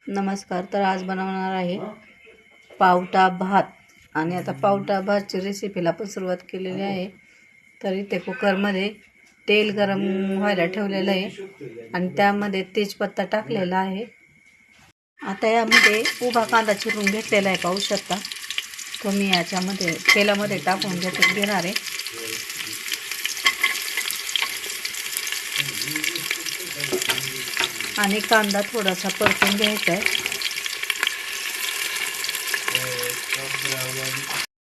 नमस्कार. तर आज बनवणार आहे पावटा भात. आणि आता पावटा भातची रेसिपीला पण सुरुवात केलेली आहे. तर इथे कुकरमध्ये तेल गरम व्हायला ठेवलेलं आहे आणि त्यामध्ये तेजपत्ता टाकलेला आहे. आता यामध्ये उभा कांदा चिरून घेतलेला आहे, पाहू शकता तुम्ही. याच्यामध्ये तेलामध्ये टाकून घेणार आहे. आणि कांदा थोडासा परतून घ्यायचा आहे.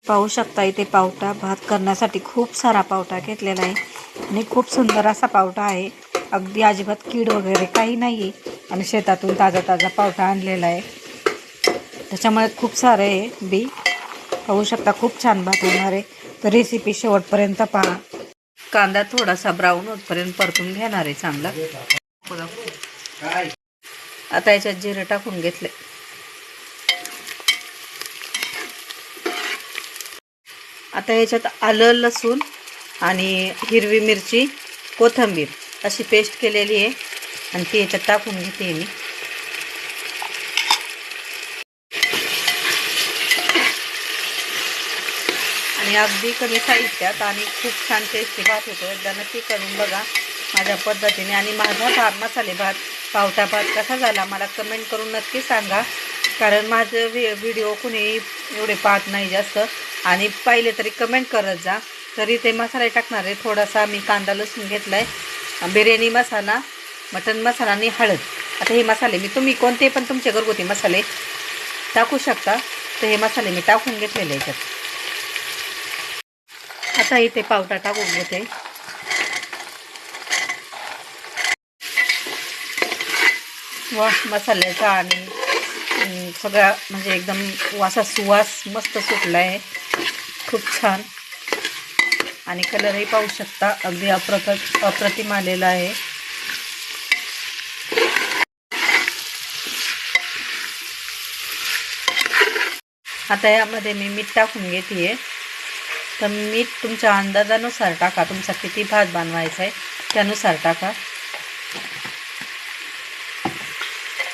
पाहू शकता इथे पावटा भात करण्यासाठी खूप सारा पावटा घेतलेला आहे आणि खूप सुंदर असा पावटा आहे. अगदी अजिबात कीड वगैरे काही नाही आहे आणि शेतातून ताजा ताजा पावटा आणलेला आहे, त्याच्यामुळे खूप सारे बी. पाहू शकता खूप छान भात होणार आहे. तर रेसिपी शेवटपर्यंत पहा. कांदा थोडासा ब्राऊन होतपर्यंत परतून घेणार आहे चांगला. आता याच्यात जिरे टाकून घेतले. आता याच्यात आलं, लसूण आणि हिरवी मिरची, कोथिंबीर अशी पेस्ट केलेली आहे आणि ती याच्यात टाकून घेते मी. आणि अगदी कमी साहित्यात आणि खूप छान टेस्टी भात होतो. एकदा नक्की करून बघा माझ्या पद्धतीने. आणि माझा मसाले भात पावटा भात कसा झाला मला कमेंट करून नक्की सांगा, कारण माझं व्हिडिओ कुणी एवढे पाहत नाही जास्त, आणि पाहिले तरी कमेंट करत जा. तरी ते मसाले टाकणार आहे. थोडासा मी कांदा लसूण घेतला आहे, बिर्याणी मसाला, मटन मसाला आणि हळद. आता हे मसाले तुम्ही कोणते पण तुमचे घरगुती मसाले टाकू शकता. तर हे मसाले मी टाकून घेतलेले याच्यात. आता इथे पावटा टाकून घेते. वा, मसाल्याचा आणि सगळा म्हणजे एकदम सुवास मस्त सुटला आहे, खूप छान. आणि कलरही पाहू शकता अगदी अप्रतिम आलेला आहे. आता यामध्ये मी मीठ टाकून घेते. तर मीठ तुमच्या अंदाजानुसार टाका, तुमचा किती भात बनवायचा आहे त्यानुसार टाका.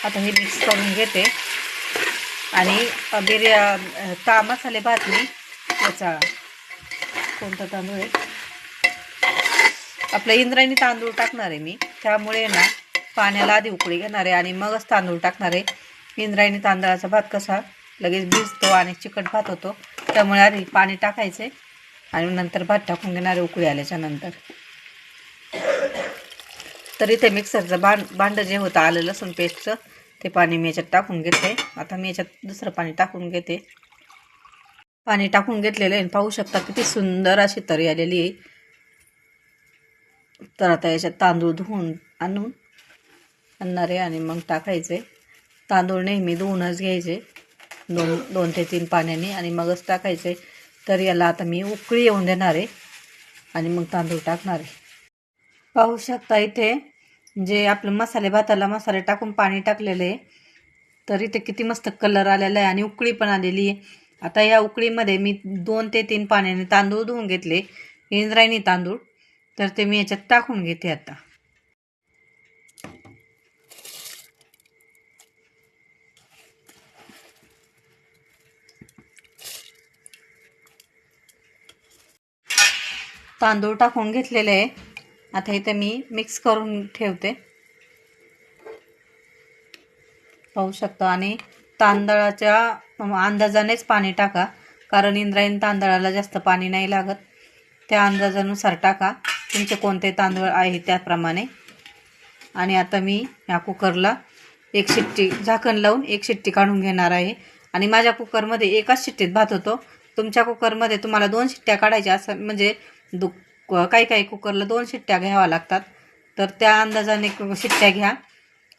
आता हे मिक्स करून घेते. आणि मसाले भात मी याचा कोणता तांदूळ आहे, आपला इंद्रायणी तांदूळ टाकणार आहे मी. त्यामुळे ना पाण्याला आधी उकळी घेणार आहे आणि मगच तांदूळ टाकणार आहे. इंद्रायणी तांदळाचा भात कसा लगेच भिजतो आणि चिकट भात होतो, त्यामुळे आधी पाणी टाकायचे आणि नंतर भात टाकून घेणार आहे उकळी आल्याच्या नंतर. तर इथे मिक्सरचं भांडं जे होतं आलं लसूण पेस्टचं, ते पाणी मी याच्यात टाकून घेते. आता मी याच्यात दुसरं पाणी टाकून घेते. पाणी टाकून घेतलेलं आहे. पाहू शकता किती सुंदर अशी तरी आलेली आहे. तर आता याच्यात तांदूळ धुवून आणणार आहे आणि मग टाकायचे. तांदूळ नेहमी धुवूनच घ्यायचे, 2 ते 3 पाण्याने, आणि मगच टाकायचे. तर याला आता मी उकळी येऊन देणार आहे आणि मग तांदूळ टाकणार आहे. पाहू शकता इथे जे आपलं मसाले मसाले टाकून पाणी टाकलेलं आहे, तर इथे किती मस्त कलर आलेला आहे आणि उकळी पण आलेली आहे. आता या उकळीमध्ये मी 2 ते 3 पाण्याने तांदूळ धुवून घेतले, इंद्रायणी तांदूळ. तर ते मी याच्यात टाकून घेते आता. तांदूळ टाकून घेतलेले आहे. आता इथे मी मिक्स करून ठेवते, पाहू शकता. आणि तांदळाच्या अंदाजानेच पाणी टाका, कारण इंद्रायणी तांदळाला जास्त पाणी नाही लागत. त्या अंदाजानुसार टाका, तुमचे कोणते तांदूळ आहे त्याप्रमाणे. आणि आता मी या कुकरला एक शिट्टी झाकण लावून एक शिट्टी काढून घेणार आहे. आणि माझ्या कुकरमध्ये एकाच शिट्टीत भात होतो. तुमच्या कुकरमध्ये तुम्हाला 2 शिट्ट्या काढायच्या असं, म्हणजे काही कुकरला 2 शिट्ट्या घ्याव्या लागतात, तर त्या अंदाजाने शिट्ट्या घ्या.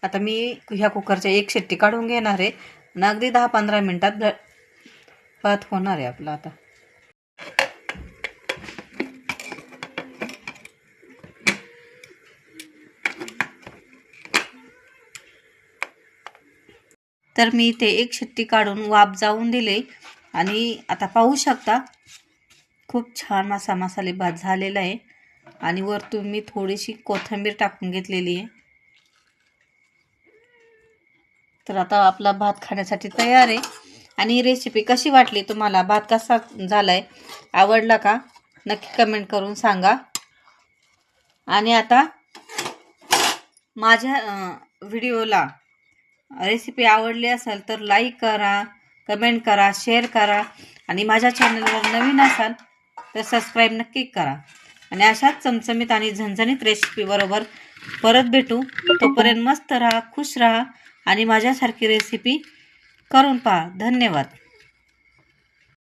आता मी ह्या कुकरच्या एक शिट्टी काढून घेणार आहे आणि अगदी 10-15 मिनटात भात होणार आहे आपला. आता तर मी इथे एक शिट्टी काढून वाफ जाऊन दिले. आणि आता पाहू शकता खूप छान असा मसाले भात झालेला आहे. आणि वरतून मी थोडीशी कोथिंबीर टाकून घेतलेली आहे. तर आता आपला भात खाण्यासाठी तयार आहे. आणि ही रेसिपी कशी वाटली तुम्हाला, भात कसा झालाय, आवडला का, नक्की कमेंट करून सांगा. आणि आता माझ्या व्हिडिओला रेसिपी आवडली असेल तर लाईक करा, कमेंट करा, शेअर करा. आणि माझ्या चॅनलवर नवीन असाल तर सबस्क्राईब नक्की करा. आणि अशाच चमचमीत आणि झणझणीत रेसिपी बरोबर परत भेटू. तोपर्यंत मस्त राहा, खुश राहा आणि माझ्यासारखी रेसिपी करून पहा. धन्यवाद.